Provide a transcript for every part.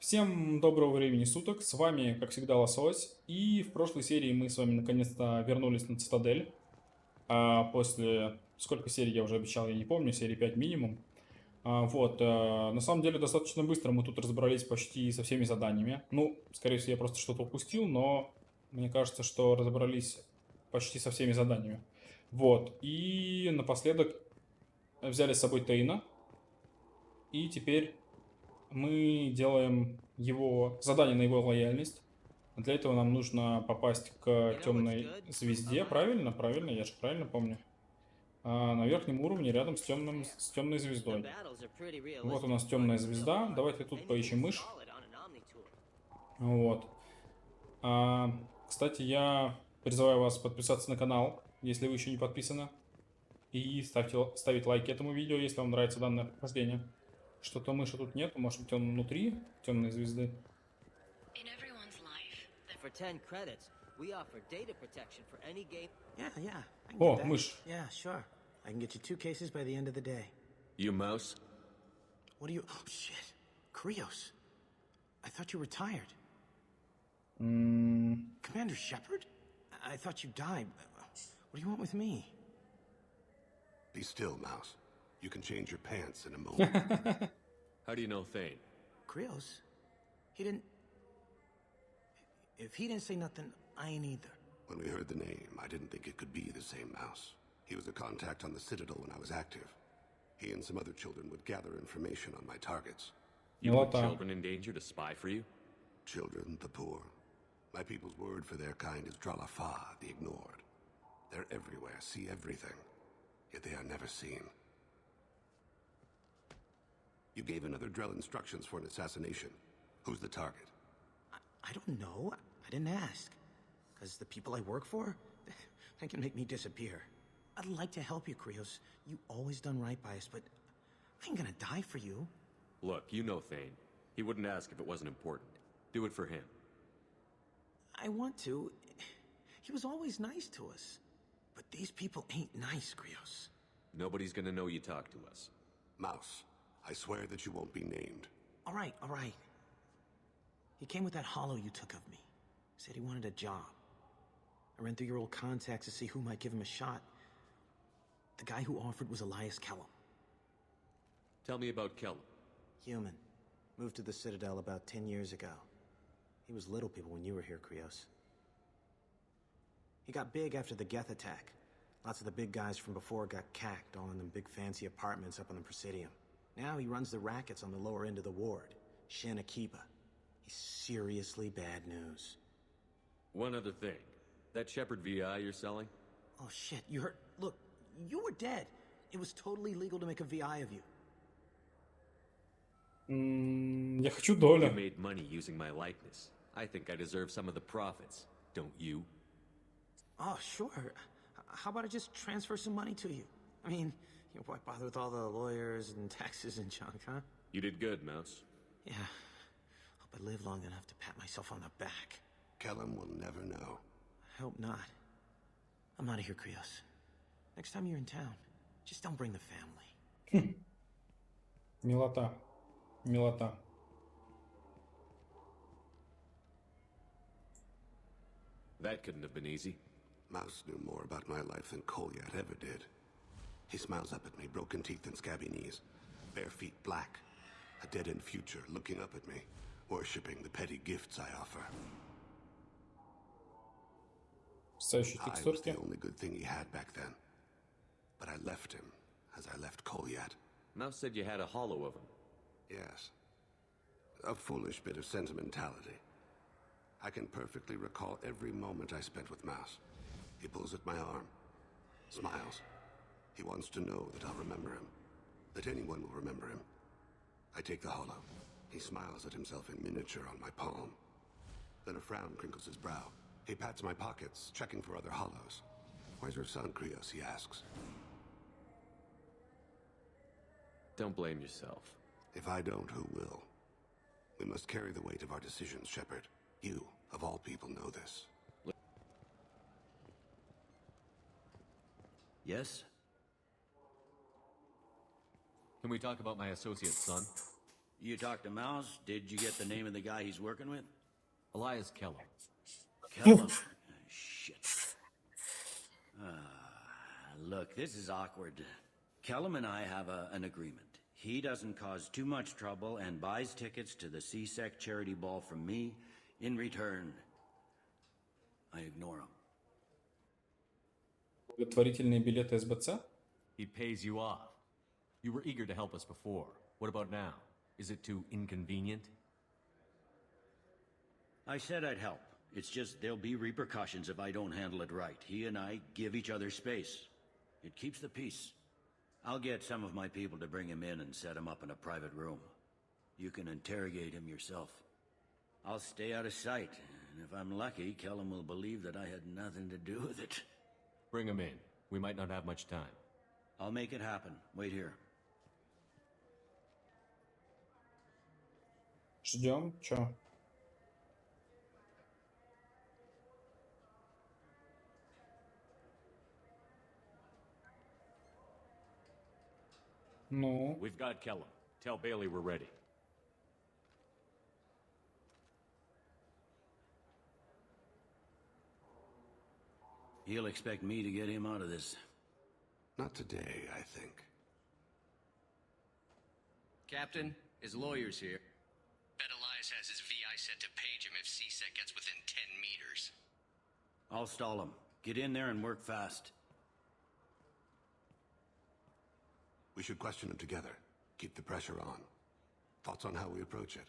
Всем доброго времени суток, с вами, как всегда, Лосось, и в прошлой серии мы с вами наконец-то вернулись на Цитадель, после, сколько серий я уже обещал, я не помню, серии 5 минимум. На самом деле достаточно быстро мы тут разобрались почти со всеми заданиями, ну, скорее всего, я просто что-то упустил, но мне кажется, что разобрались почти со всеми заданиями. И напоследок взяли с собой Тейна, и теперь мы делаем его задание на его лояльность. Для этого нам нужно попасть к темной звезде. Правильно? Правильно, я же правильно помню. На верхнем уровне рядом с темной звездой. Вот у нас темная звезда. Давайте тут поищем мышь. Вот. Кстати, я призываю вас подписаться на канал, если вы еще не подписаны. И ставить лайки этому видео, если вам нравится данное прохождение. Что-то мыши тут нет, может быть он внутри темной звезды. For 10 credits, we offer data protection for any game. Yeah, I can О, get that. мышь. Yeah, sure. I can get you 2 cases by the end of the day. You mouse? What do you... Oh, shit. Krios. I thought you retired. Commander Shepard? I thought you died. What do you want with me? Be still, Mouse. You can change your pants in a moment. How do you know Thane? Krios? He didn't... If he didn't say nothing, I ain't either. When we heard the name, I didn't think it could be the same Mouse. He was a contact on the Citadel when I was active. He and some other children would gather information on my targets. You put children in danger to spy for you? Children, the poor. My people's word for their kind is Dralafa, the ignored. They're everywhere, see everything. Yet they are never seen. You gave another Drell instructions for an assassination. Who's the target? I don't know. I didn't ask. Because the people I work for, they can make me disappear. I'd like to help you, Krios. You always done right by us, but I ain't gonna die for you. Look, you know Thane. He wouldn't ask if it wasn't important. Do it for him. I want to. He was always nice to us. But these people ain't nice, Krios. Nobody's gonna know you talk to us. Mouse, I swear that you won't be named. All right. He came with that hollow you took of me. Said he wanted a job. I ran through your old contacts to see who might give him a shot. The guy who offered was Elias Kellum. Tell me about Kellum. Human. Moved to the Citadel about 10 years ago. He was little people when you were here, Krios. He got big after the Geth attack. Lots of the big guys from before got cacked, all in them big fancy apartments up on the Presidium. Now he runs the rackets on the lower end of the ward. Shin Akiba. He's seriously bad news. One other thing. That Shepard VI you're selling? Oh shit, you heard? Look, you were dead. It was totally legal to make a VI of you. Я хочу долю. You made money using my likeness. I think I deserve some of the profits, don't you? Oh, sure. How about I just transfer some money to you? I mean, why bother with all the lawyers and taxes and junk, huh? You did good, Mouse. Yeah. Hope I live long enough to pat myself on the back. Kellum will never know. I hope not. I'm out of here, Krios. Next time you're in town, just don't bring the family. Милота. Милота. That couldn't have been easy. Mouse knew more about my life than Kolyat ever did. He smiles up at me, broken teeth and scabby knees. Bare feet black. A dead-end future looking up at me, worshipping the petty gifts I offer. Ставящие I was текстурки. the only good thing he had back then. But I left him, as I left Kolyat. Mouse said you had a hollow of him. Yes. A foolish bit of sentimentality. I can perfectly recall every moment I spent with Mouse. He pulls at my arm, smiles. He wants to know that I'll remember him, that anyone will remember him. I take the hollow. He smiles at himself in miniature on my palm. Then a frown crinkles his brow. He pats my pockets, checking for other hollows. Where's your son, Krios? He asks. Don't blame yourself. If I don't, who will? We must carry the weight of our decisions, Shepard. You, of all people, know this. Yes? Can we talk about my associate's son? You talked to Mouse? Did you get the name of the guy he's working with? Elias Kellum. Kellum. Shit. Look, this is awkward. Kellum and I have an agreement. He doesn't cause too much trouble and buys tickets to the CSEC charity ball from me. In return, I ignore him. Благотворительные билеты СБЦ? He pays you off. You were eager to help us before. What about now? Is it too inconvenient? I said I'd help. It's just there'll be repercussions if I don't handle it right. He and I give each other space. It keeps the peace. I'll get some of my people to bring him in and set him up in a private room. You can interrogate him yourself. I'll stay out of sight, and if I'm lucky, Kellum will believe that I had nothing to do with it. Bring him in. We might not have much time. I'll make it happen. Wait here. Ждем. Чё? Ну, We've got Kellum. Tell Bailey we're ready. He'll expect me to get him out of this. Not today, I think. Captain, his lawyer's here. Bet Elias has his VI set to page him if CSEC gets within 10 meters. I'll stall him. Get in there and work fast. We should question him together. Keep the pressure on. Thoughts on how we approach it?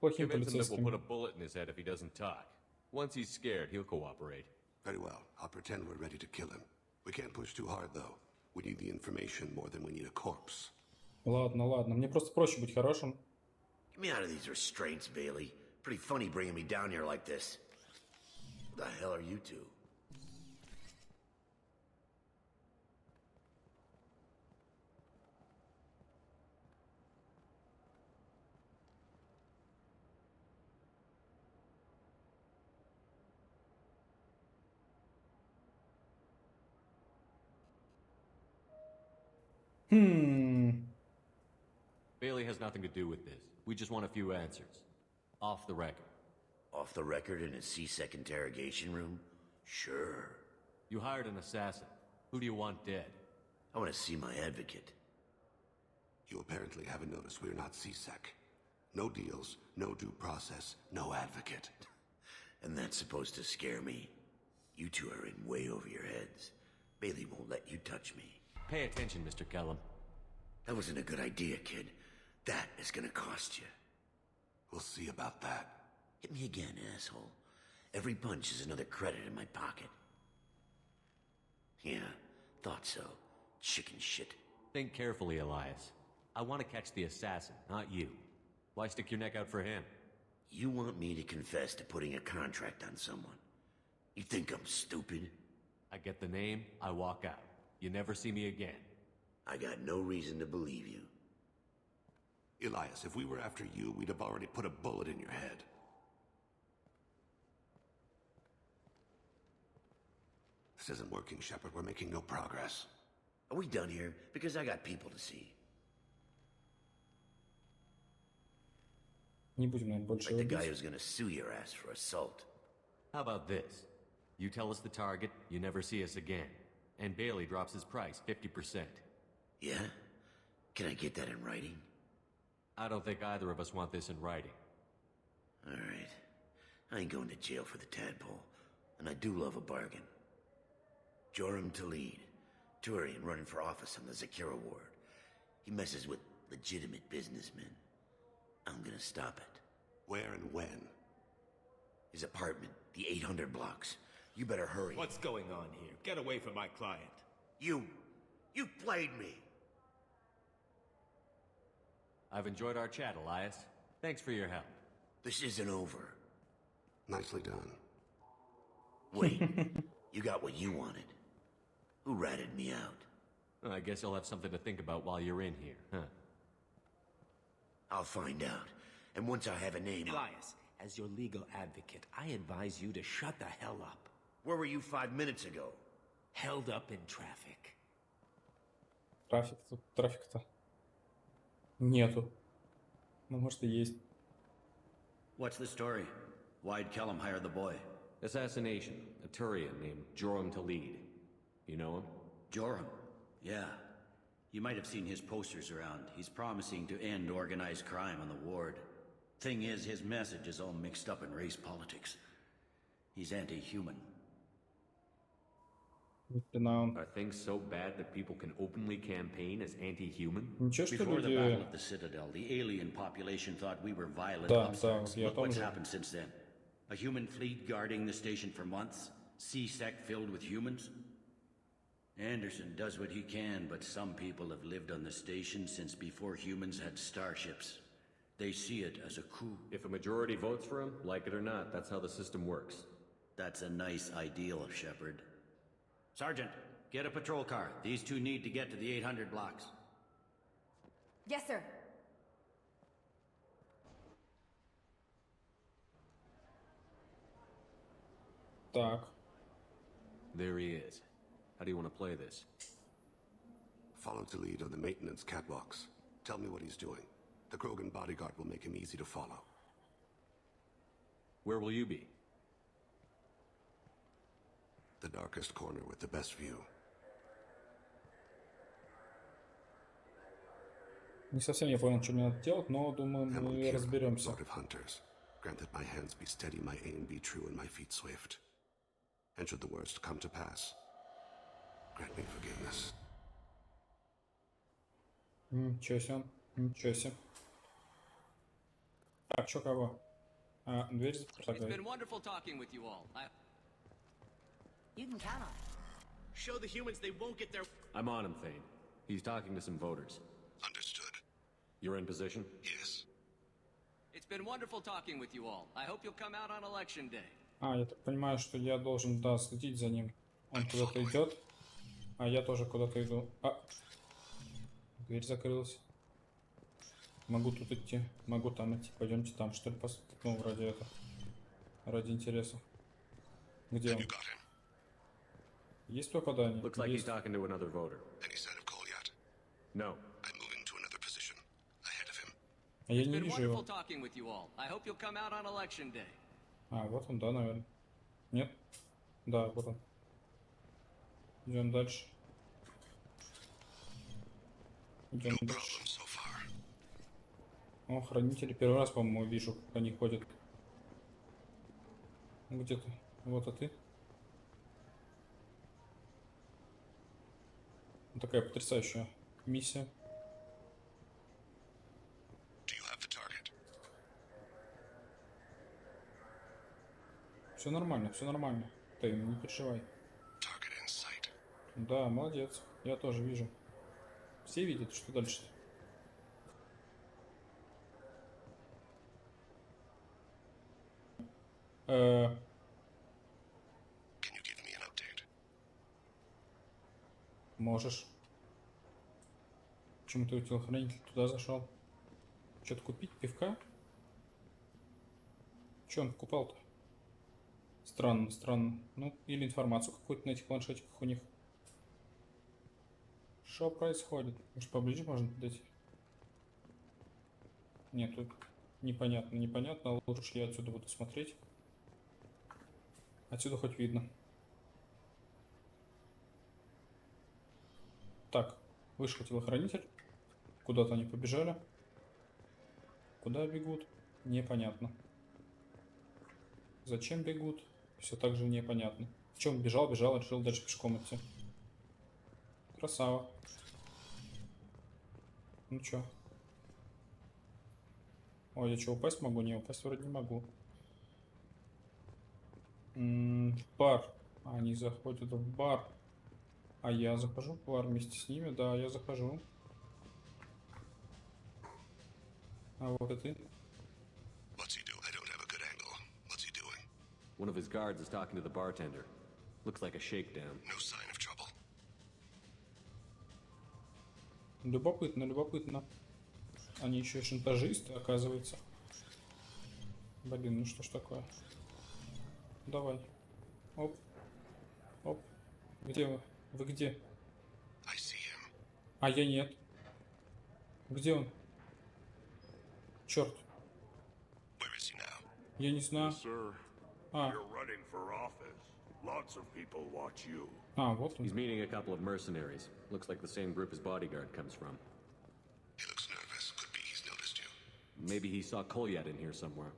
плохим Convince him that we'll полицейским. put a bullet in his head if he doesn't talk. Once he's scared, he'll cooperate. Very well. I'll pretend we're ready to kill him. We can't push too hard, though. We need the information more than we need a corpse. Ладно, ладно. Мне просто проще быть хорошим. Get me out of these restraints, Bailey. Pretty funny bringing me down here like this. What the hell are you two? Bailey has nothing to do with this. We just want a few answers. Off the record. Off the record in a CSEC interrogation room? Sure. You hired an assassin. Who do you want dead? I want to see my advocate. You apparently haven't noticed we're not CSEC. No deals, no due process, no advocate. And that's supposed to scare me. You two are in way over your heads. Bailey won't let you touch me. Pay attention, Mr. Kellum. That wasn't a good idea, kid. That is gonna cost you. We'll see about that. Hit me again, asshole. Every punch is another credit in my pocket. Yeah, thought so. Chicken shit. Think carefully, Elias. I want to catch the assassin, not you. Why stick your neck out for him? You want me to confess to putting a contract on someone? You think I'm stupid? I get the name, I walk out. You never see me again. I got no reason to believe you. Elias, if we were after you, we'd have already put a bullet in your head. This isn't working, Shepard. We're making no progress. Are we done here? Because I got people to see. Не будем, наверное, больше Like the его guy бить. who's gonna sue your ass for assault. How about this? You tell us the target, you never see us again. And Bailey drops his price 50%. Yeah? Can I get that in writing? I don't think either of us want this in writing. Alright. I ain't going to jail for the tadpole. And I do love a bargain. Joram Talid, Turian running for office on the Zakira ward. He messes with legitimate businessmen. I'm gonna stop it. Where and when? His apartment, the 800 blocks. You better hurry. What's going on here? Get away from my client. You played me. I've enjoyed our chat, Elias. Thanks for your help. This isn't over. Nicely done. Wait, you got what you wanted. Who ratted me out? I guess you'll have something to think about while you're in here, huh? I'll find out. And once I have a name... Elias, as your legal advocate, I advise you to shut the hell up. Where were you 5 minutes ago? Held up in traffic. Трафик-то нету. Ну, может, и есть. What's the story? Why'd Kellum hire the boy? Assassination. A Turian named Joram Talid. You know him? Joram? Yeah. You might have seen his posters around. He's promising to end organized crime on the ward. Thing is, his message is all mixed up in race politics. He's anti-human. Are things so bad that people can openly campaign as anti-human? Ничего, что Before the люди... Battle of the Citadel, the alien population thought we were violent Да, upstarts. я Look what's тоже. happened since then. A human fleet guarding the station for months. C-Sec filled with humans. Anderson does what he can, but some people have lived on the station since before humans had starships. They see it as a coup. If a majority votes for him, like it or not, that's how the system works. That's a nice ideal, Shepard. Sergeant, get a patrol car. These two need to get to the 800 blocks. Yes, sir. Так. There he is. How do you want to play this? Follow the lead on the maintenance catwalks. Tell me what he's doing. The Krogan bodyguard will make him easy to follow. Where will you be? The darkest corner with the best view. Не совсем я понял, что мне надо делать, но думаю, мы разберемся. Lord of Hunters. Grant that my hands be steady, my aim be true, and my feet swift. And should the worst come to pass, grant me forgiveness. Ничего себе, ничего себе. Так, чё кого? Дверь заперта. It's been wonderful talking with you all. You can count on it. Show the humans they won't get their... I'm on him, Thane. He's talking to some voters. Understood. You're in position? Yes. It's been wonderful talking with you all. I hope you'll come out on election day. Я так понимаю, что я должен, да, следить за ним. Он куда-то идет, а я тоже куда-то иду. Дверь закрылась. Могу тут идти, могу там идти. Пойдемте там, что ли, ну, ради этого. Ради интереса. Где он? Есть попадание? Looks like he's Есть. talking to another voter. Any sign of call yet? No. I'm moving to another position. Ahead of him. Я It's не been вижу wonderful его. talking with you all. I hope you'll come out on election day. Вот он, да, наверное. Нет? Да, вот он. Идем дальше. Идем дальше. So far. О, хранители. Первый раз, по-моему, вижу, как они ходят. Где ты? Вот, а ты? Такая потрясающая миссия. Do you have the target? Все нормально, все нормально. Ты не переживай. Target in sight. Да, молодец. Я тоже вижу. Все видят, что дальше. Can you give me an update? Можешь. Почему ты у телохранителя туда зашел? Что-то купить? Пивка? Че он покупал-то? Странно, странно. Ну, или информацию какую-то на этих планшетиках у них. Что происходит? Может, поближе можно подойти? Нет, тут непонятно, непонятно. Лучше я отсюда буду смотреть. Отсюда хоть видно. Так, вышел телохранитель. Куда-то они побежали. Куда бегут? Непонятно. Зачем бегут? Все так же непонятно. В чем бежал, решил дальше пешком идти. Красава. Ну чё? Ой, я что, упасть могу? Не, упасть вроде не могу. В бар. Они заходят в бар. А я захожу в бар вместе с ними? Да, я захожу. А вот и ты. What's he doing? I don't have a good angle. What's he doing? One of his guards is talking to the bartender. Looks like a shakedown. No sign of trouble. Любопытно, любопытно. Они еще и шантажисты, оказывается. Блин, ну что ж такое? Давай. Оп. Оп. Где вы? Вы где? I see him. А я нет. Где он? Черт. Я не знаю. А. А, вот он. He's meeting a couple of mercenaries. Looks like the same group his bodyguard comes from. He looks nervous. Could be he's noticed you. Maybe he saw Kolyat in here somewhere.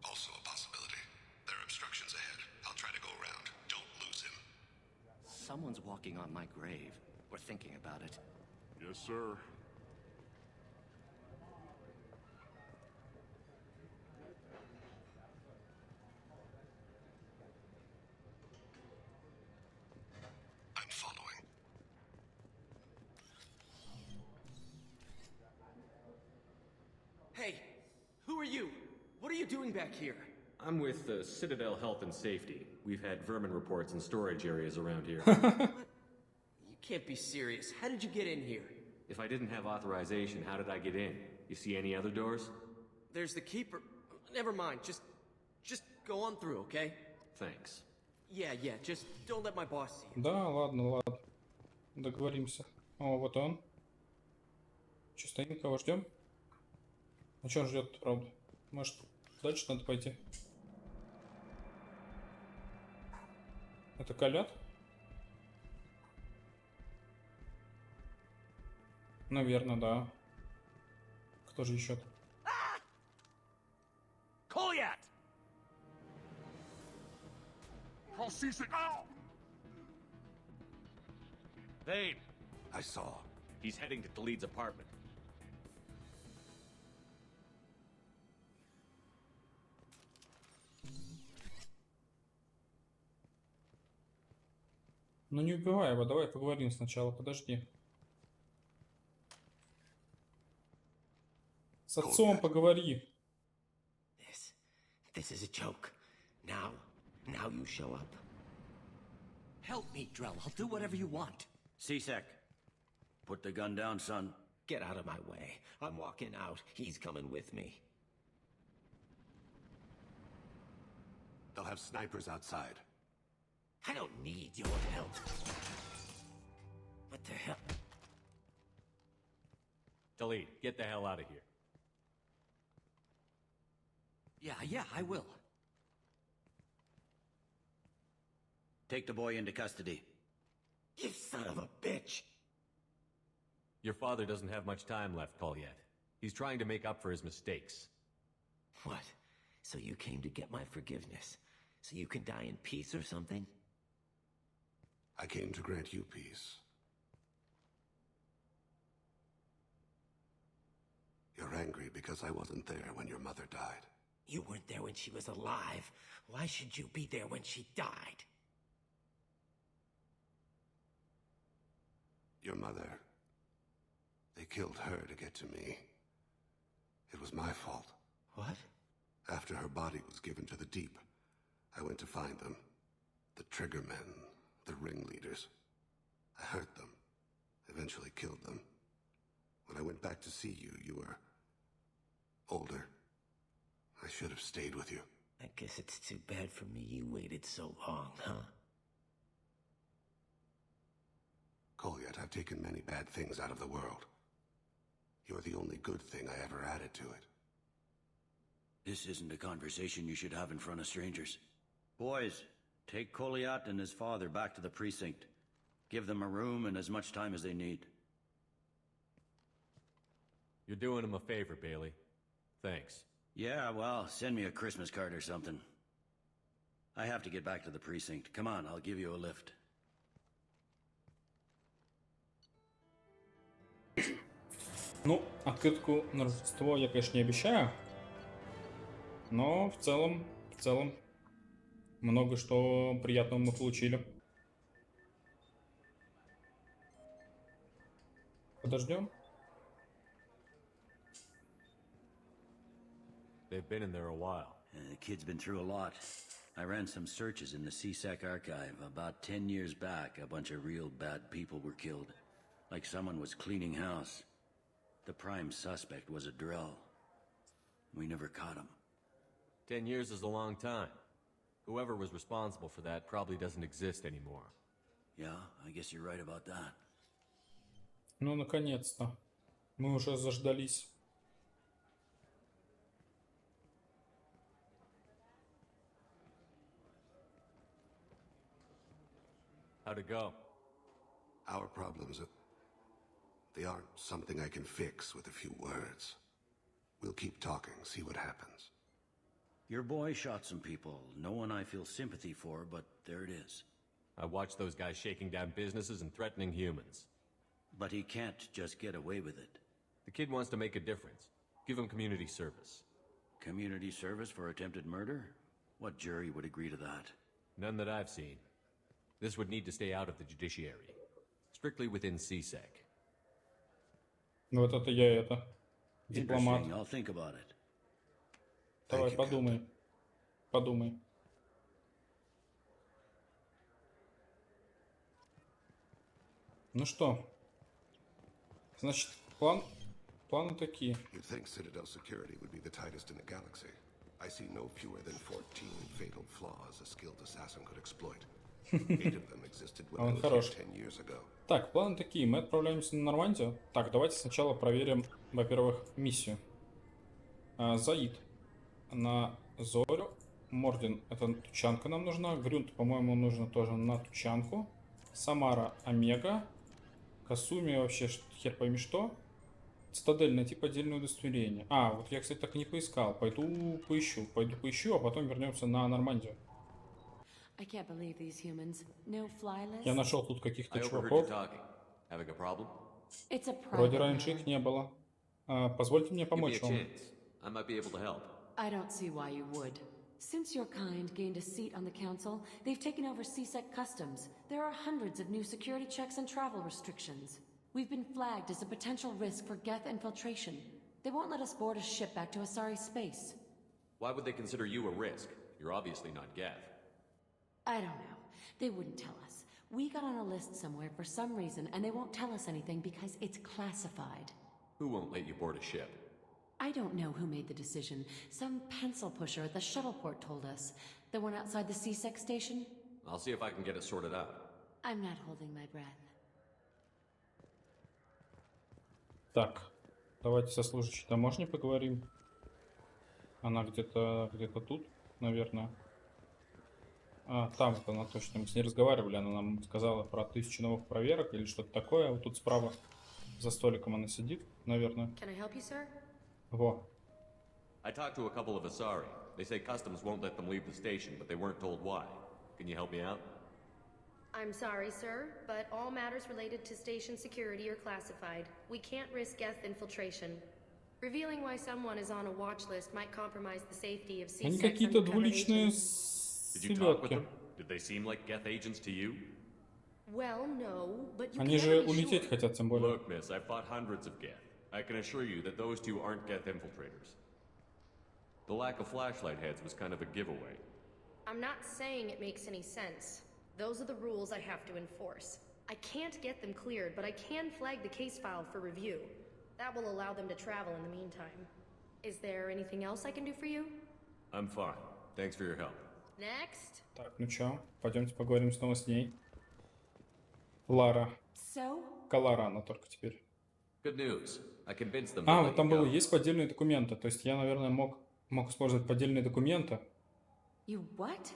Also a possibility. There are obstructions ahead. I'll try to go around. Don't lose him. Someone's walking on my grave. Or thinking about it. Yes, sir. I'm following. Hey, who are you? What are you doing back here? I'm with the Citadel Health and Safety. We've had vermin reports in storage areas around here. You can't be serious. How did you get in here? If I didn't have authorization, how did I get in? You see any other doors? There's the keeper. Never mind. Just go on through, okay? Thanks. Yeah, just don't let my boss see you. Да, ладно. Договоримся. О, вот он. Че, стоим, кого ждем? А че он ждет, правда? Может, дальше надо пойти? Это Колят? Наверное, да. Кто же еще? Kolyat! Call Spisok now! Thane! I saw. He's heading to Khalid's apartment. Ну не убивай его, давай поговорим сначала, подожди. С отцом поговори. This is a joke. Now you show up. Help me, Drell. I'll do whatever you want. CSEC, put the gun down, son. Get out of my way. I'm walking out. He's coming with me. They'll have snipers outside. I don't need your help. What the hell? Khalid, get the hell out of here. Yeah, I will. Take the boy into custody. You son of a bitch! Your father doesn't have much time left, Kolyat. He's trying to make up for his mistakes. What? So you came to get my forgiveness? So you can die in peace or something? I came to grant you peace. You're angry because I wasn't there when your mother died. You weren't there when she was alive. Why should you be there when she died? Your mother. They killed her to get to me. It was my fault. What? After her body was given to the deep, I went to find them. The triggermen, the ringleaders. I hurt them. Eventually killed them. When I went back to see you, you were older. I should have stayed with you. I guess it's too bad for me you waited so long, huh? Kolyat, I've taken many bad things out of the world. You're the only good thing I ever added to it. This isn't a conversation you should have in front of strangers. Boys, take Kolyat and his father back to the precinct. Give them a room and as much time as they need. You're doing him a favor, Bailey. Thanks. Yeah, well, send me a Christmas card or something. I have to get back to the precinct. Come on, I'll give you a lift. Ну, открытку на Рождество я, конечно, не обещаю. Но в целом, много что приятного мы получили. Подождем. They've been in there a while. The kid's been through a lot. I ran some searches in the CSEC archive. About 10 years back, a bunch of real bad people were killed. Like someone was cleaning house. The prime suspect was a Drell. We never caught him. 10 years is a long time. Whoever was responsible for that probably doesn't exist anymore. Yeah, I guess you're right about that. Ну, наконец-то. Мы уже заждались. How'd it go? Our problems, they aren't something I can fix with a few words. We'll keep talking, see what happens. Your boy shot some people. No one I feel sympathy for, but there it is. I watched those guys shaking down businesses and threatening humans. But he can't just get away with it. The kid wants to make a difference. Give him community service. Community service for attempted murder? What jury would agree to that? None that I've seen. This would need to stay out of the judiciary. Strictly within CSEC. Вот это я это. Дипломат. Interesting. I'll think about it. Давай, подумай. Подумай. Ну что? Значит, планы такие. You'd think Citadel security would be the tightest in the galaxy. I see no fewer than 14 fatal flaws a skilled assassin could exploit. 8 of them existed when I was here 10 years ago. Так, планы такие. Мы отправляемся на Нормандию. Так, давайте сначала проверим, во-первых, миссию. Заид на Зорю. Морден, это тучанка нам нужна. Грюнт, по-моему, нужно тоже на тучанку. Самара, Омега. Касуми вообще хер пойми что. Цитадель, найти поддельное удостоверение. А, вот я, кстати, так и не поискал. Пойду поищу, а потом вернемся на Нормандию. Я нашел тут каких-то чуваков. Вроде раньше их не было. Позвольте мне помочь вам. I don't see why you would. Since your kind gained a seat on the council, they've taken over CSEC customs. There are hundreds of new security checks and travel restrictions. We've been flagged as a potential risk for Geth infiltration. They won't let us board a ship back to Asari space. Why would they consider you a risk? You're obviously not Geth. I don't know. They wouldn't tell us. We got on a list somewhere for some reason, and they won't tell us anything because it's classified. Who won't let you board a ship? I don't know who made the decision. Some pencil pusher at the shuttleport told us. The one outside the CSEC station? I'll see if I can get it sorted out. I'm not holding my breath. Так, давайте со служащей таможней поговорим. Она где-то тут, наверное. А, там вот она точно. Мы с ней разговаривали, она нам сказала про 1000 новых проверок или что-то такое. Вот тут справа за столиком она сидит, наверное. Can I help you, sir? Во. I talked to a couple of Asari. They say customs won't let them leave the station, but they weren't told why. Can you help me out? I'm sorry, sir, but all matters related to station security are classified. We can't risk Geth infiltration. Revealing why someone is on a watch list might compromise the safety of Они CSEC какие-то undercover двуличные agents. Did you talk with селедки. them? Did they seem like Geth agents to you? Well, no, but you Они can't же be улететь sure. хотят, тем более. Look, miss, I've fought hundreds of Geth. I can assure you that those two aren't Geth infiltrators. The lack of flashlight heads was kind of a giveaway. I'm not saying it makes any sense. Those are the rules I have to enforce. I can't get them cleared, but I can flag the case file for review. That will allow them to travel in the meantime. Is there anything else I can do for you? I'm fine. Thanks for your help. Next. Так, ну чё, пойдемте поговорим снова с ней. Лара. So? Колорана только теперь. Good news. I convinced them to А, let вот там you было, go. есть поддельные документы. То есть я, наверное, мог использовать поддельные документы. You what?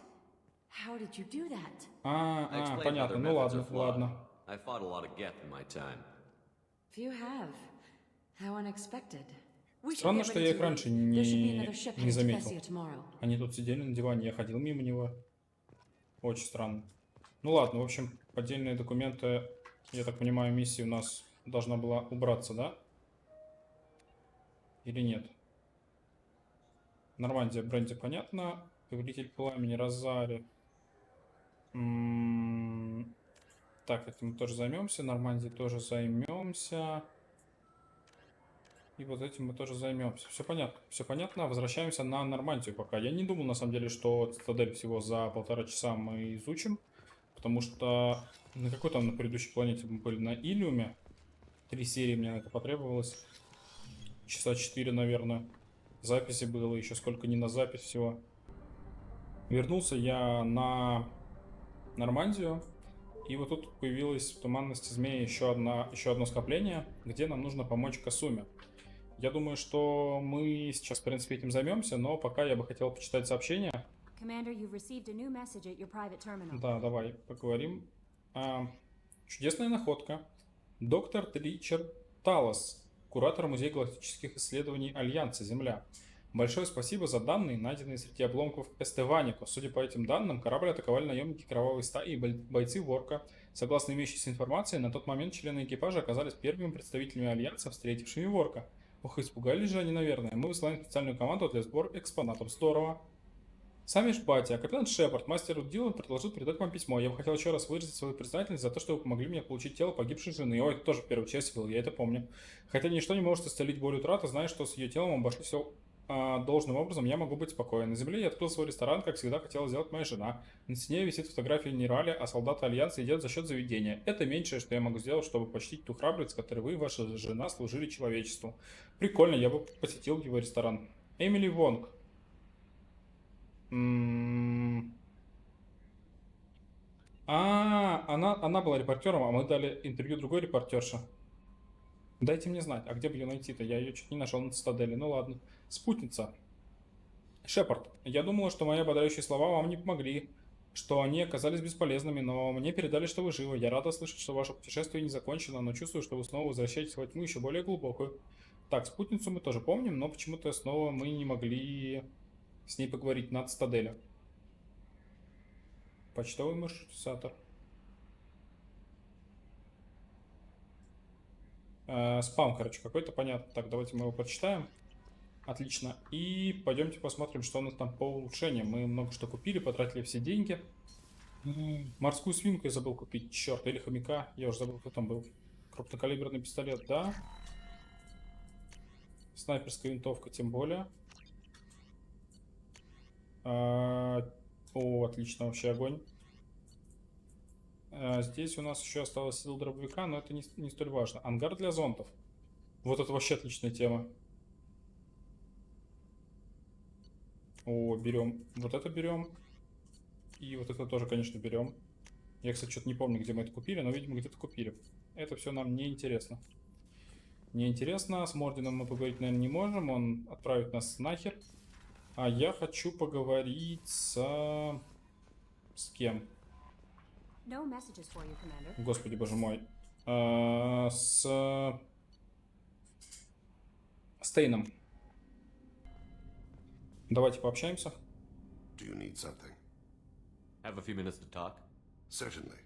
How did you do that? I explained Понятно. other Ну methods ладно, are flawed. ладно. I fought a lot of Geth in my time. Few have. How unexpected. We should Странно, get что ready я to их раньше leave. There should be не another ship не headed to заметил. Thessia tomorrow. Они тут сидели на диване, я ходил мимо него. Очень странно. Ну ладно, в общем, поддельные документы, я так понимаю, миссия у нас должна была убраться, да? Или нет? Нормандия, Бренди, понятно. Повелитель пламени, Розари. Так, этим мы тоже займемся. Нормандией тоже займемся. И вот этим мы тоже займемся. Все понятно. Все понятно. Возвращаемся на Нормандию пока. Я не думал, на самом деле, что Цитадель всего за 1,5 часа мы изучим. Потому что на какой там на предыдущей планете мы были? На Илиуме. 3 серии мне на это потребовалось. Часа 4, наверное. Записи было еще сколько не на запись всего. Вернулся я на Нормандию. И вот тут появилось в туманности змеи еще одно скопление, где нам нужно помочь Касуме. Я думаю, что мы сейчас, в принципе, этим займемся, но пока я бы хотел почитать сообщение. Да, давай поговорим. Чудесная находка. Доктор Ричард Талос, куратор Музея галактических исследований Альянса Земля. Большое спасибо за данные, найденные среди обломков Эстеванико. Судя по этим данным, корабль атаковали наемники Кровавой Стаи и бойцы Ворка. Согласно имеющейся информации, на тот момент члены экипажа оказались первыми представителями Альянса, встретившими Ворка. Ох, испугались же они, наверное. Мы высылаем специальную команду для сбора экспонатов. Здорово. Сами Батя, капитан Шепард, мастер Дилан предложил передать вам письмо. Я бы хотел еще раз выразить свою признательность за то, что вы помогли мне получить тело погибшей жены. Ой, это тоже в первой части был, я это помню. Хотя ничто не может исцелить боль утраты, зная, что с ее телом обошли все должным образом, я могу быть спокоен. На земле я открыл свой ресторан, как всегда хотела сделать моя жена. На стене висит фотография Нерали, а солдаты Альянса идет за счет заведения. Это меньшее, что я могу сделать, чтобы почтить ту храбрость, с которой вы и ваша жена служили человечеству. Прикольно, я бы посетил его ресторан. Эмили Вонг. Она была репортером, а мы дали интервью другой репортерше. Дайте мне знать, а где бы ее найти-то? Я ее чуть не нашел на цитадели. Ну ладно. Спутница. Шепард, я думала, что мои ободряющие слова вам не помогли, что они оказались бесполезными, но мне передали, что вы живы. Я рада слышать, что ваше путешествие не закончено, но чувствую, что вы снова возвращаетесь во тьму еще более глубокую. Так, спутницу мы тоже помним, но почему-то снова мы не могли с ней поговорить на цитадели. Почтовый маршрутизатор. Спам, короче, какой-то, понятно. Так, давайте мы его прочитаем. Отлично. И пойдемте посмотрим, что у нас там по улучшениям. Мы много что купили, потратили все деньги. Морскую свинку я забыл купить, черт, или хомяка. Я уже забыл, кто там был. Крупнокалиберный пистолет, да. Снайперская винтовка, тем более. О, отлично, вообще огонь. Здесь у нас еще осталась сила дробовика, но это не столь важно. Ангар для зонтов. Вот это вообще отличная тема. О, берем. Вот это берем. И вот это тоже, конечно, берем. Я, кстати, что-то не помню, где мы это купили, но, видимо, где-то купили. Это все нам не интересно. Не интересно. С Мордином мы поговорить, наверное, не можем. Он отправит нас нахер. А я хочу поговорить с кем? Господи, боже мой. С Тейном. Давайте пообщаемся. Do you need something? Have a few minutes to talk? Certainly.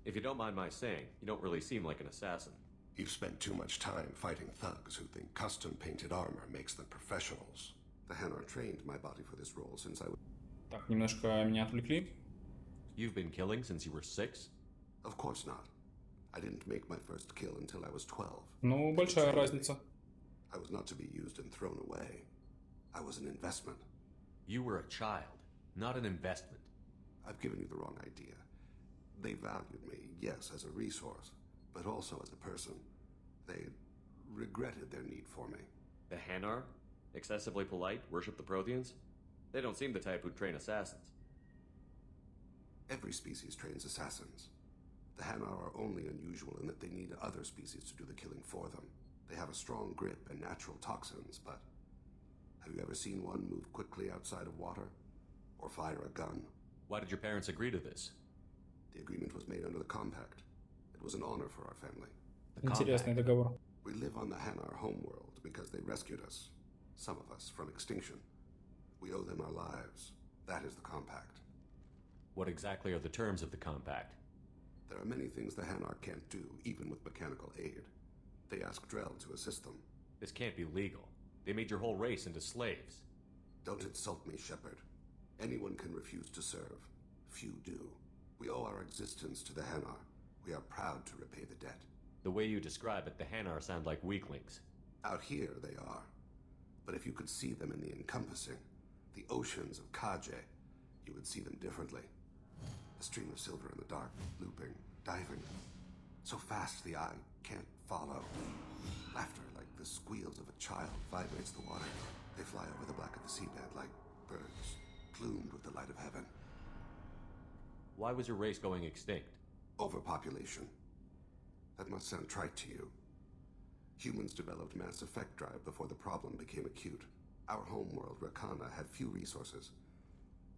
If you don't mind my saying, you don't really seem like an assassin. You've spent too much time fighting thugs who think custom-painted armor makes them professionals. The Hanar trained my body for this role since I was... Так, немножко меня отвлекли. You've been killing since you were 6? Of course not. I didn't make my first kill until I was 12. Ну, большая разница. I was not to be used and thrown away. I was an investment. You were a child, not an investment. I've given you the wrong idea. They valued me, yes, as a resource, but also as a person. They regretted their need for me. The Hanar? Excessively polite, worship the Protheans? They don't seem the type who'd train assassins. Every species trains assassins. The Hanar are only unusual in that they need other species to do the killing for them. They have a strong grip and natural toxins, but have you ever seen one move quickly outside of water? Or fire a gun? Why did your parents agree to this? The agreement was made under the compact. It was an honor for our family. Интересный договор. We live on the Hanar homeworld because they rescued us. Some of us from extinction. We owe them our lives. That is the compact. What exactly are the terms of the compact? There are many things the Hanar can't do, even with mechanical aid. They ask Drell to assist them. This can't be legal. They made your whole race into slaves. Don't insult me, Shepard. Anyone can refuse to serve. Few do. We owe our existence to the Hanar. We are proud to repay the debt. The way you describe it, the Hanar sound like weaklings. Out here, they are. But if you could see them in the encompassing, the oceans of Kaje, you would see them differently. A stream of silver in the dark, looping, diving. So fast the eye can't follow. Laughter like the squeals of a child vibrates the water. They fly over the black of the seabed like birds, plumed with the light of heaven. Why was your race going extinct? Overpopulation. That must sound trite to you. Humans developed mass effect drive before the problem became acute. Our homeworld, Rakana, had few resources.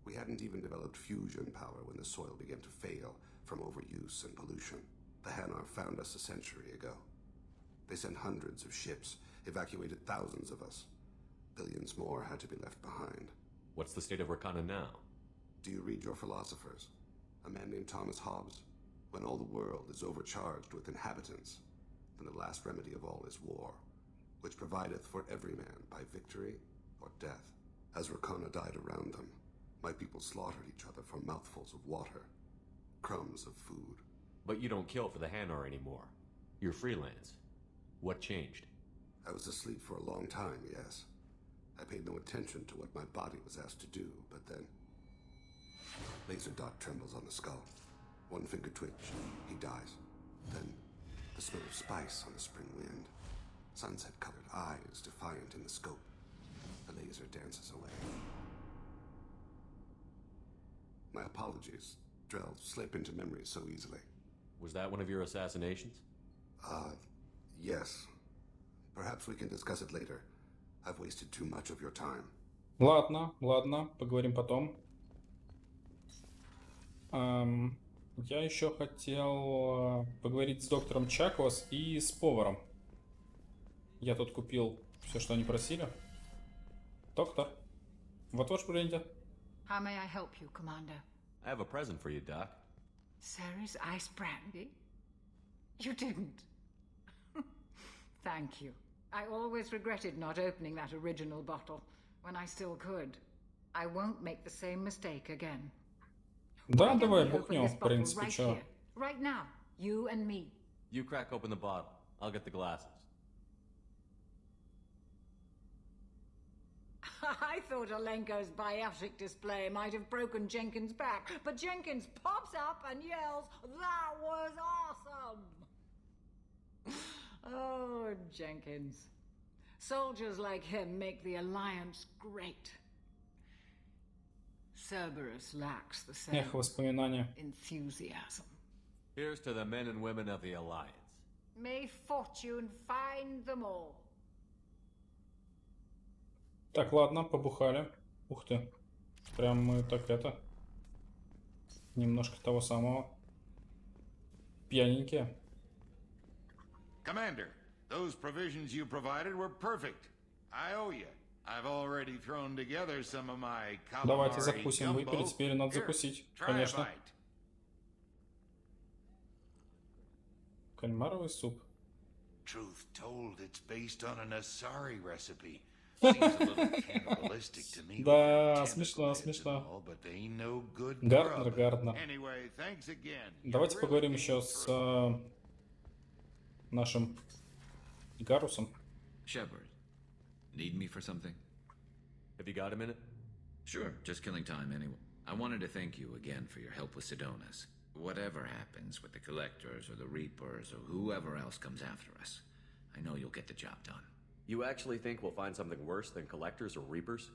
We hadn't even developed fusion power when the soil began to fail from overuse and pollution. The Hanar found us a century ago. They sent hundreds of ships, evacuated thousands of us. Billions more had to be left behind. What's the state of Rakana now? Do you read your philosophers? A man named Thomas Hobbes? When all the world is overcharged with inhabitants, then the last remedy of all is war, which provideth for every man by victory or death. As Rakana died around them, my people slaughtered each other for mouthfuls of water, crumbs of food. But you don't kill for the Hanar anymore. You're freelance. What changed? I was asleep for a long time, yes. I paid no attention to what my body was asked to do, but then... Laser dot trembles on the skull. One finger twitch, he dies. Then, the smell of spice on the spring wind. Sunset-colored eyes defiant in the scope. The laser dances away. My apologies. Drell slip into memory so easily. Was that one of your assassinations? Yes. Perhaps we can discuss it later. I've wasted too much of your time. Ладно, ладно, поговорим потом. Я еще хотел поговорить с доктором Чаклас и с поваром. Я тут купил все, что они просили. Доктор, вот ваш бренди. How may I help you, Commander? I have a present for you, Doc. Sarah's ice brandy? You didn't. Thank you. I always regretted not opening that original bottle when I still could. I won't make the same mistake again. Да, давай бухнем, в принципе, чё. Right now, you and me. You crack open the bottle. I'll get the glasses. I thought Alenko's biotic display might have broken Jenkins' back, but Jenkins pops up and yells, "That was awesome!" Oh, Jenkins. Soldiers like him make the Alliance great. Cerberus lacks the same Эх, воспоминания. enthusiasm. Here's to the men and women of the Alliance. May fortune find them all. Так, ладно, побухали. Ух ты. Прям мы так это... Немножко того самого. Пьяненькие. Commander, those provisions you provided were perfect. I owe you. I've already thrown together some of my Давайте calamari закусим. Выпили, gumbo. теперь надо Here, закусить. try a Конечно. bite. Кальмаровый суп. Truth told, it's based on an Asari recipe. Seems a little cannibalistic to me. Да, смешно, смешно. But they ain't no good Гарднер, grub. Гарднер. Anyway, thanks again. Давайте поговорим еще с нашим Гарусом. Shepard, need me for something? Have you got a minute? Sure, just killing time anyway. I wanted to thank you again for your help with Sidonis. Whatever happens with the Collectors or the Reapers or whoever else comes after us, I know you'll get the job done. You actually think we'll find something worse than Collectors or Reapers?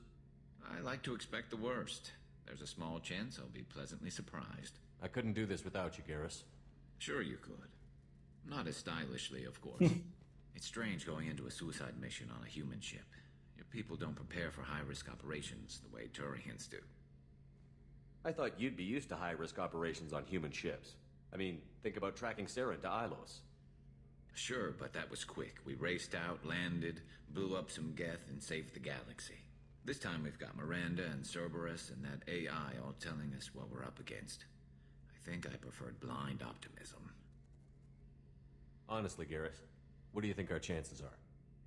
I like to expect the worst. There's a small chance I'll be pleasantly surprised. I couldn't do this without you, Garrus. Sure you could. Not as stylishly, of course. It's strange going into a suicide mission on a human ship. Your people don't prepare for high-risk operations the way Turians do. I thought you'd be used to high-risk operations on human ships. I mean, think about tracking Sarah into Ilos. Sure, but that was quick. We raced out, landed, blew up some Geth, and saved the galaxy. This time we've got Miranda and Cerberus and that AI all telling us what we're up against. I think I preferred blind optimism. Honestly, Garrus, what do you think our chances are?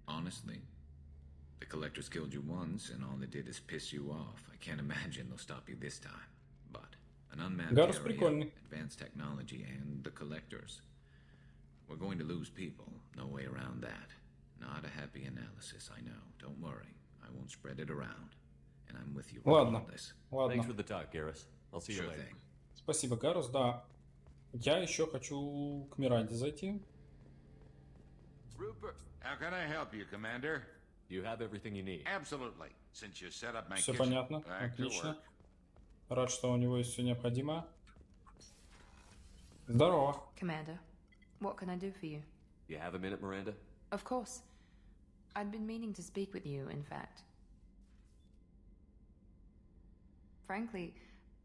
Honestly? The Collectors killed you once, and all they did is piss you off. I can't imagine they'll stop you this time. But an unmapped Гарус area, прикольный. advanced technology, and the Collectors. We're going to lose people. No way around that. Not a happy analysis, I know. Don't worry. I won't spread it around. And I'm with you Ладно, regardless. ладно. Thanks for the talk, Garrus. I'll see you Sure later. thing. Спасибо, Гарус, да. Я еще хочу к Миранде зайти. Rupert, how can I help you, Commander? You have everything you need. Absolutely. Since you set up my Все kitchen, понятно, back to отлично. work. Рад, что у него есть все необходимое. Здорово. Commander, what can I do for you? You have a minute, Miranda? Of course. I'd been meaning to speak with you, in fact. Frankly,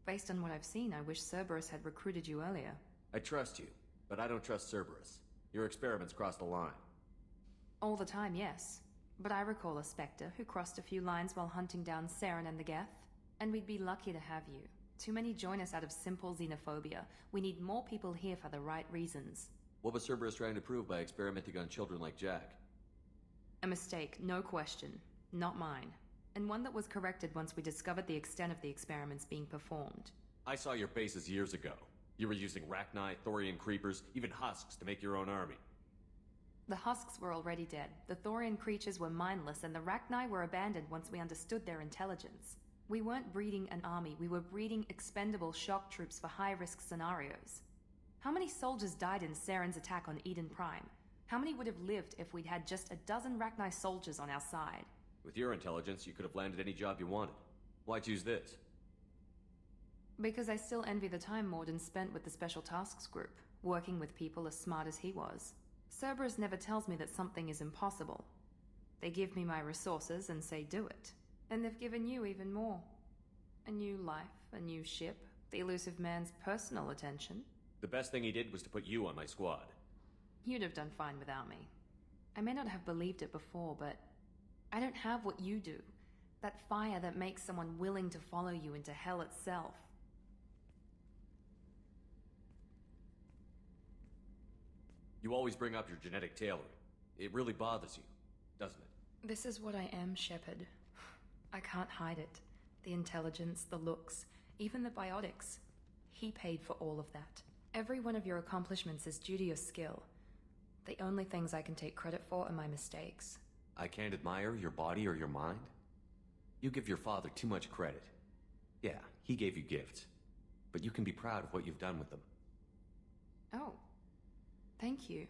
based on what I've seen, I wish Cerberus had recruited you earlier. I trust you, but I don't trust Cerberus. Your experiments crossed the line. All the time, yes. But I recall a Spectre who crossed a few lines while hunting down Saren and the Geth. And we'd be lucky to have you. Too many join us out of simple xenophobia. We need more people here for the right reasons. What was Cerberus trying to prove by experimenting on children like Jack? A mistake, no question. Not mine. And one that was corrected once we discovered the extent of the experiments being performed. I saw your bases years ago. You were using Rachni, Thorian creepers, even husks to make your own army. The husks were already dead. The Thorian creatures were mindless, and the Rachni were abandoned once we understood their intelligence. We weren't breeding an army, we were breeding expendable shock troops for high-risk scenarios. How many soldiers died in Saren's attack on Eden Prime? How many would have lived if we'd had just a dozen Rachni soldiers on our side? With your intelligence, you could have landed any job you wanted. Why choose this? Because I still envy the time Morden spent with the Special Tasks Group, working with people as smart as he was. Cerberus never tells me that something is impossible. They give me my resources and say do it. And they've given you even more. A new life, a new ship, the elusive man's personal attention. The best thing he did was to put you on my squad. You'd have done fine without me. I may not have believed it before, but I don't have what you do. That fire that makes someone willing to follow you into hell itself. You always bring up your genetic tailoring. It really bothers you, doesn't it? This is what I am, Shepard. I can't hide it. The intelligence, the looks, even the biotics. He paid for all of that. Every one of your accomplishments is due to your skill. The only things I can take credit for are my mistakes. I can't admire your body or your mind? You give your father too much credit. Yeah, he gave you gifts. But you can be proud of what you've done with them. Oh. Thank you.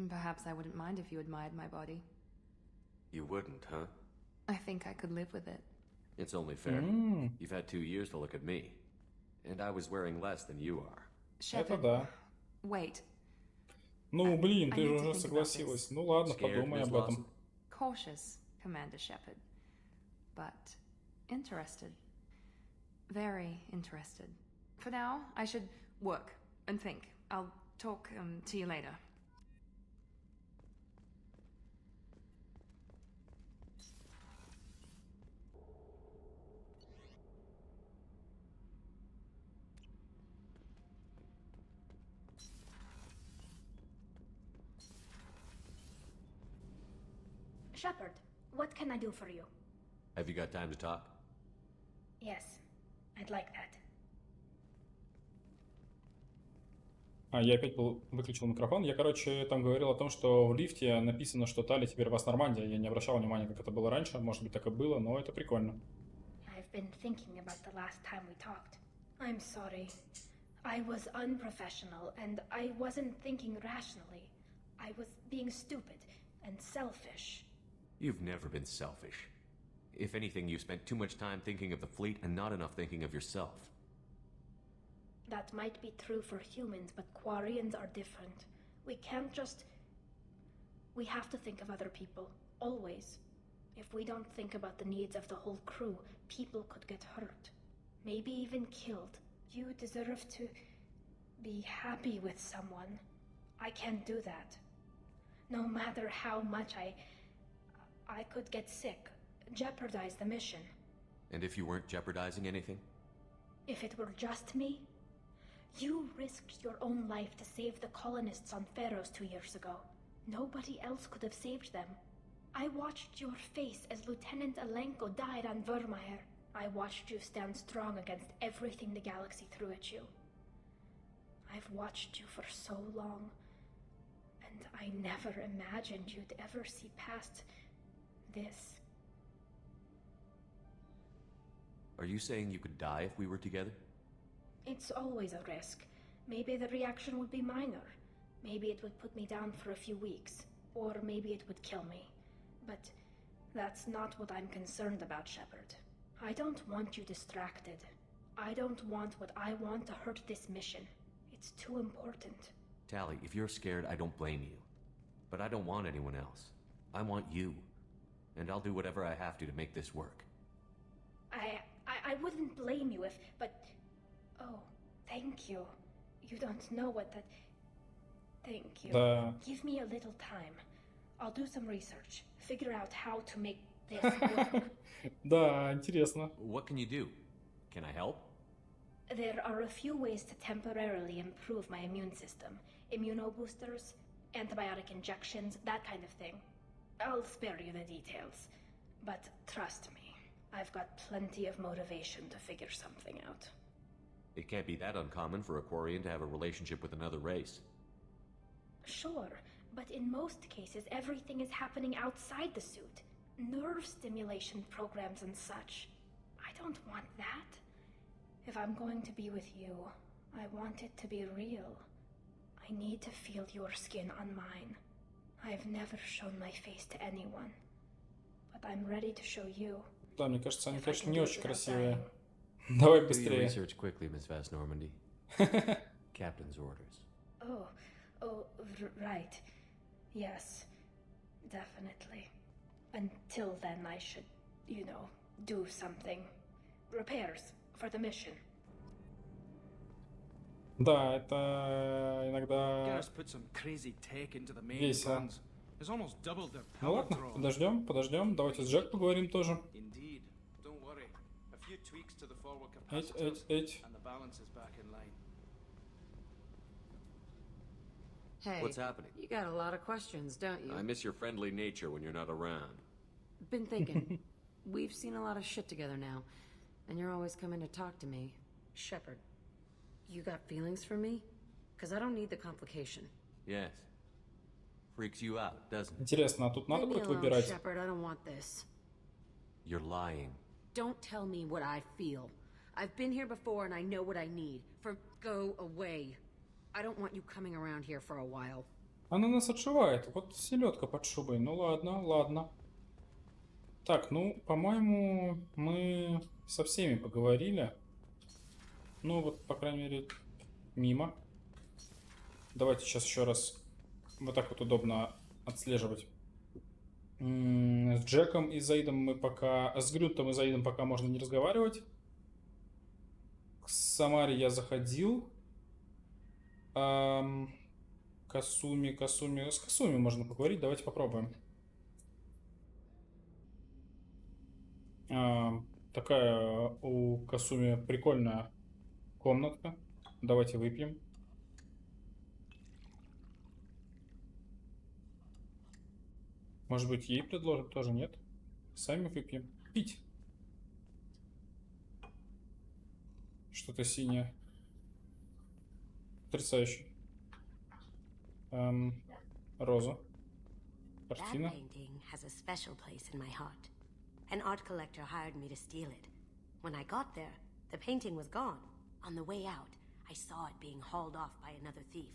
Perhaps I wouldn't mind if you admired my body. You wouldn't, huh? I think I could live with it. It's only fair. You've had 2 years to look at me. And I was wearing less than you are. Это да. Wait. Ну, блин, ты же уже согласилась. Ну ладно, подумай об этом. Cautious, Commander Shepard. But interested. Very interested. For now, I should work and think. I'll talk to you later. Shepard, what can I do for you? Have you got time to talk? Yes, I'd like that. Я опять выключил микрофон. Я, короче, там говорил о том, что в лифте написано, что Тали теперь у вас Нормандия. Я не обращал внимания, как это было раньше. Может быть, так и было, но это прикольно. I've been thinking about the last time we talked. I'm sorry. I was unprofessional, and I wasn't thinking rationally. I was being stupid and selfish. You've never been selfish. If anything, you spent too much time thinking of the fleet and not enough thinking of yourself. That might be true for humans, but Quarians are different. We can't just... We have to think of other people, always. If we don't think about the needs of the whole crew, people could get hurt. Maybe even killed. You deserve to be happy with someone. I can't do that. No matter how much I could get sick, jeopardize the mission. And if you weren't jeopardizing anything? If it were just me? You risked your own life to save the colonists on Pharaohs 2 years ago. Nobody else could have saved them. I watched your face as Lieutenant Alenko died on Vermeer. I watched you stand strong against everything the galaxy threw at you. I've watched you for so long, and I never imagined you'd ever see past this. Are you saying you could die if we were together? It's always a risk. Maybe the reaction would be minor. Maybe it would put me down for a few weeks. Or maybe it would kill me. But that's not what I'm concerned about, Shepard. I don't want you distracted. I don't want what I want to hurt this mission. It's too important. Tally, if you're scared, I don't blame you. But I don't want anyone else. I want you. And I'll do whatever I have to make this work. I wouldn't blame you if, but... Oh, thank you. You don't know what that... Thank you. Give me a little time. I'll do some research. Figure out how to make this work. Да, интересно. What can you do? Can I help? There are a few ways to temporarily improve my immune system. Immunoboosters, antibiotic injections, that kind of thing. I'll spare you the details. But trust me, I've got plenty of motivation to figure something out. It can't be that uncommon for a Quarian to have a relationship with another race. Sure, but in most cases everything is happening outside the suit. Nerve stimulation programs and such. I don't want that. If I'm going to be with you, I want it to be real. I need to feel your skin on mine. I've never shown my face to anyone. But I'm ready to show you. Да, мне кажется, они, конечно, не очень красивые. Давай Do your быстрее. research quickly, Miss Vast Normandy. Captain's orders. Right. Yes, definitely. Until then, I should, do something. Repairs for the mission. Да, это иногда весело. Ну ладно, подождем. Давайте с Джек поговорим тоже. Эть. Hey, What's happening? You got a lot of questions, don't you? I miss your friendly nature when you're not around. Been thinking. We've seen a lot of shit together now, and you're always coming to talk to me. Shepard, you got feelings for me? Because I don't need the complication. Yes. Freaks you out, doesn't it? Интересно, а тут надо будет выбирать? Shepard, I don't want this. You're lying. Don't tell me what I feel. I've been here before and I know what I need. Go away. I don't want you coming around here for a while. Она нас отшивает. Вот селедка под шубой. Ну ладно. Так, по-моему, мы со всеми поговорили. Ну вот, по крайней мере, мимо. Давайте сейчас еще раз. Вот так вот удобно отслеживать. С Джеком и Заидом мы пока... С Грюнтом и Заидом пока можно не разговаривать. К Самаре я заходил. Касуми. С Касуми можно поговорить. Давайте попробуем. Такая у Касуми прикольная комнатка. Давайте выпьем. Может быть, ей предложим? Тоже нет. Сами выпьем. Пить. Что-то синее. Потрясающе. Роза. Картина. That painting has a special place in my heart. An art collector hired me to steal it. When I got there, the painting was gone. On the way out, I saw it being hauled off by another thief.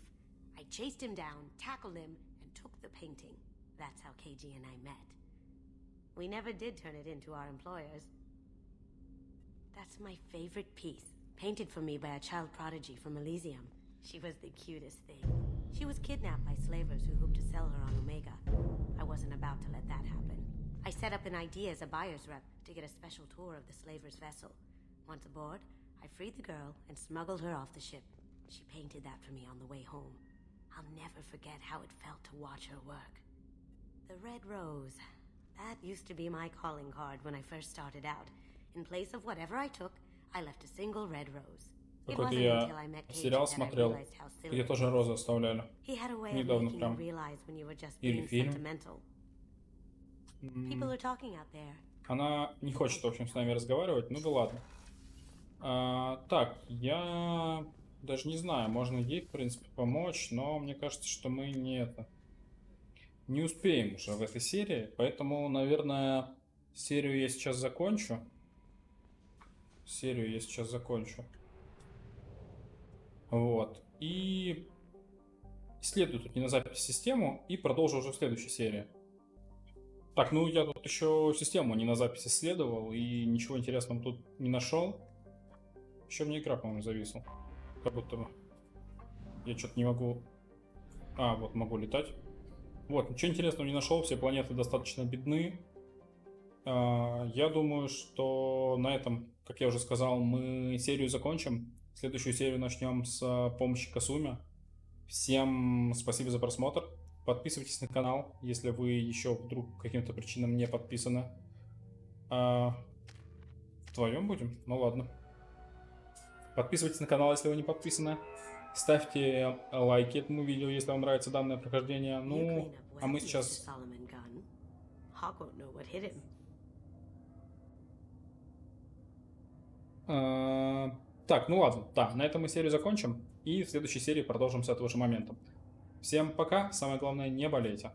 I chased him down, tackled him, and took the painting. That's how KG and I met. We never did turn it into our employers. That's my favorite piece, painted for me by a child prodigy from Elysium. She was the cutest thing. She was kidnapped by slavers who hoped to sell her on Omega. I wasn't about to let that happen. I set up an idea as a buyer's rep to get a special tour of the slaver's vessel. Once aboard, I freed the girl and smuggled her off the ship. She painted that for me on the way home. I'll never forget how it felt to watch her work. The red rose. That used to be my calling card when I first started out. In place of whatever I took, I left a single red rose. Какой-то я сериал смотрел, где тоже розы оставляли. Недавно прям. Или фильм. Она не хочет, в общем, с нами разговаривать. Ну да ладно. Так, я даже не знаю, можно ей, в принципе, помочь, но мне кажется, что мы не успеем уже в этой серии. Поэтому, наверное, серию я сейчас закончу. Вот. И исследую тут не на запись систему и продолжу уже в следующей серии. Так, я тут еще систему не на запись исследовал и ничего интересного тут не нашел. Еще мне игра, по-моему, зависла. Как будто бы. Я что-то не могу... А, вот могу летать. Вот, ничего интересного не нашел, все планеты достаточно бедны. Я думаю, что на этом, как я уже сказал, мы серию закончим. Следующую серию начнем с помощи Касуми. Всем спасибо за просмотр. Подписывайтесь на канал, если вы еще вдруг по каким-то причинам не подписаны. Вдвоем будем? Ну ладно. Подписывайтесь на канал, если вы не подписаны. Ставьте лайки этому видео, если вам нравится данное прохождение. Ну, а мы сейчас... Так, ну ладно. Да, на этом мы серию закончим. И в следующей серии продолжим с этого же момента. Всем пока. Самое главное, не болейте.